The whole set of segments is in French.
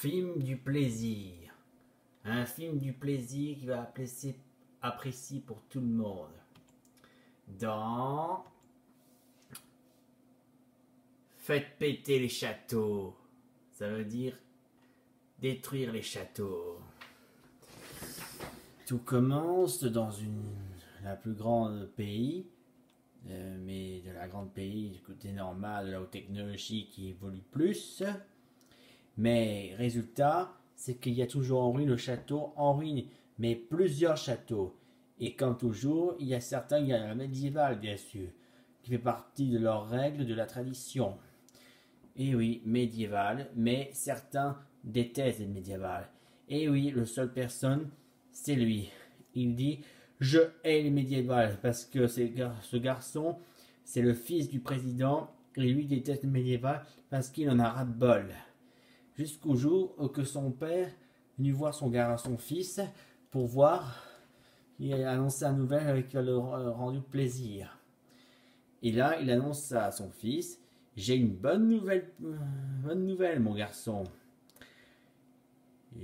film du plaisir. Un film du plaisir qui va apprécier pour tout le monde. Dans Faites péter les châteaux. Ça veut dire détruire les châteaux. Tout commence dans la plus grande pays, mais de la grande pays du côté normal de la haute technologie qui évolue plus. Mais résultat, c'est qu'il y a toujours en ruine le château, en ruine, mais plusieurs châteaux. Et comme toujours, il y a certains, il y a la médiévale bien sûr, qui fait partie de leurs règles, de la tradition. Et oui, médiévale, mais certains détestent les médiévales. Et oui, la seule personne, c'est lui. Il dit « Je hais les médiévales » parce que ce garçon, c'est le fils du président, et lui déteste les médiévales parce qu'il en a ras-le-bol. Jusqu'au jour où que son père venu voir son fils pour voir, il a annoncé la nouvelle avec le rendu plaisir. Et là, il annonce à son fils « J'ai une bonne nouvelle, mon garçon.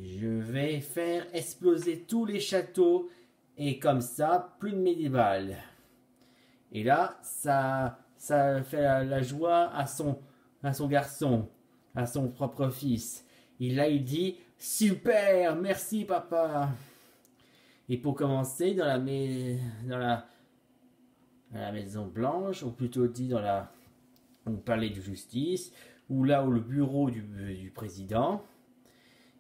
Je vais faire exploser tous les châteaux et comme ça, plus de médiéval. » Et là, ça fait la joie à son garçon, à son propre fils. Et là, il dit « Super, merci papa !» Et pour commencer, dans la Maison Blanche, ou plutôt dit au palais de justice, ou là où le bureau du président,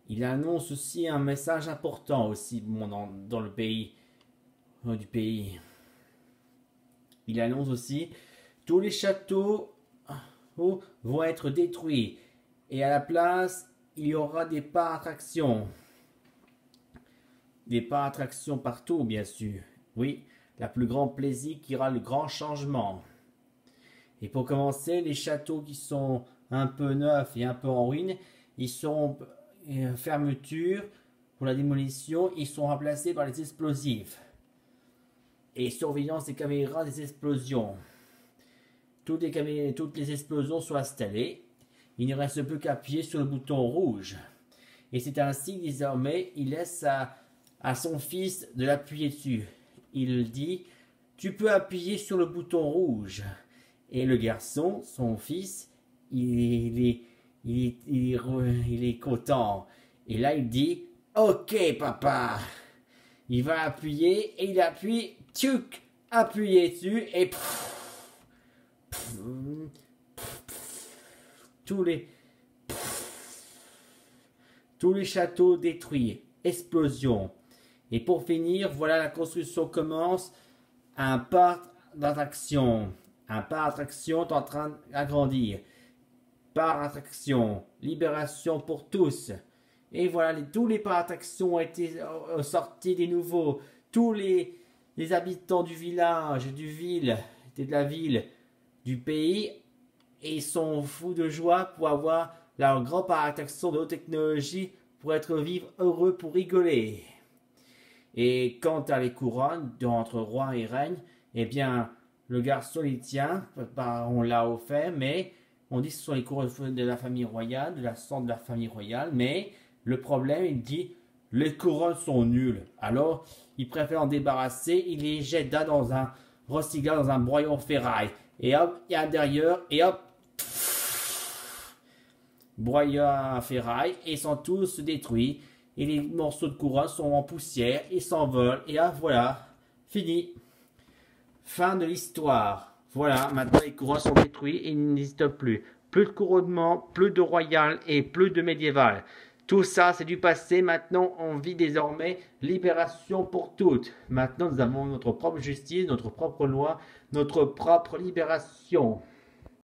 il annonce aussi un message important aussi dans le pays, du pays. Il annonce aussi tous les châteaux vont être détruits et à la place il y aura des parcs attractions. Des parcs attractions partout bien sûr. Oui, la plus grande plaisir qui aura le grand changement. Et pour commencer, les châteaux qui sont un peu neufs et un peu en ruine, ils seront fermeture pour la démolition, ils sont remplacés par les explosifs. Et surveillance des caméras des explosions. Toutes les explosions sont installées. Il ne reste plus qu'à appuyer sur le bouton rouge. Et c'est ainsi que désormais, il laisse à son fils de l'appuyer dessus. Il dit, tu peux appuyer sur le bouton rouge. Et le garçon, son fils, il est content. Et là, il dit, ok papa. Il va appuyer et il appuie, tchouk, appuyer dessus et tous les châteaux détruits, explosion. Et pour finir, voilà la construction commence. Un parc d'attraction. Un parc d'attraction est en train d'agrandir. Parc d'attraction, libération pour tous. Et voilà, tous les parcs d'attraction ont été sortis des nouveaux. Tous les habitants du village, de la ville, du pays, et sont fous de joie pour avoir leur grand parc d'attraction de haute technologie pour vivre heureux, pour rigoler. Et quant à les couronnes entre roi et reine, eh bien, le garçon les tient, on l'a offert, mais on dit que ce sont les couronnes de la famille royale, de la sang de la famille royale, mais le problème, il dit, les couronnes sont nulles. Alors, il préfère en débarrasser, il les jette dans un recyclage, dans un broyeur ferraille. Et hop, il y a derrière, et hop, broyeur à ferraille, et ils sont tous détruits. Et les morceaux de couronne sont en poussière, ils s'envolent, et ah, voilà, fini. Fin de l'histoire. Voilà, maintenant les couronnes sont détruits et ils n'existent plus. Plus de couronnement, plus de royal et plus de médiéval. Tout ça, c'est du passé. Maintenant, on vit désormais libération pour toutes. Maintenant, nous avons notre propre justice, notre propre loi, notre propre libération.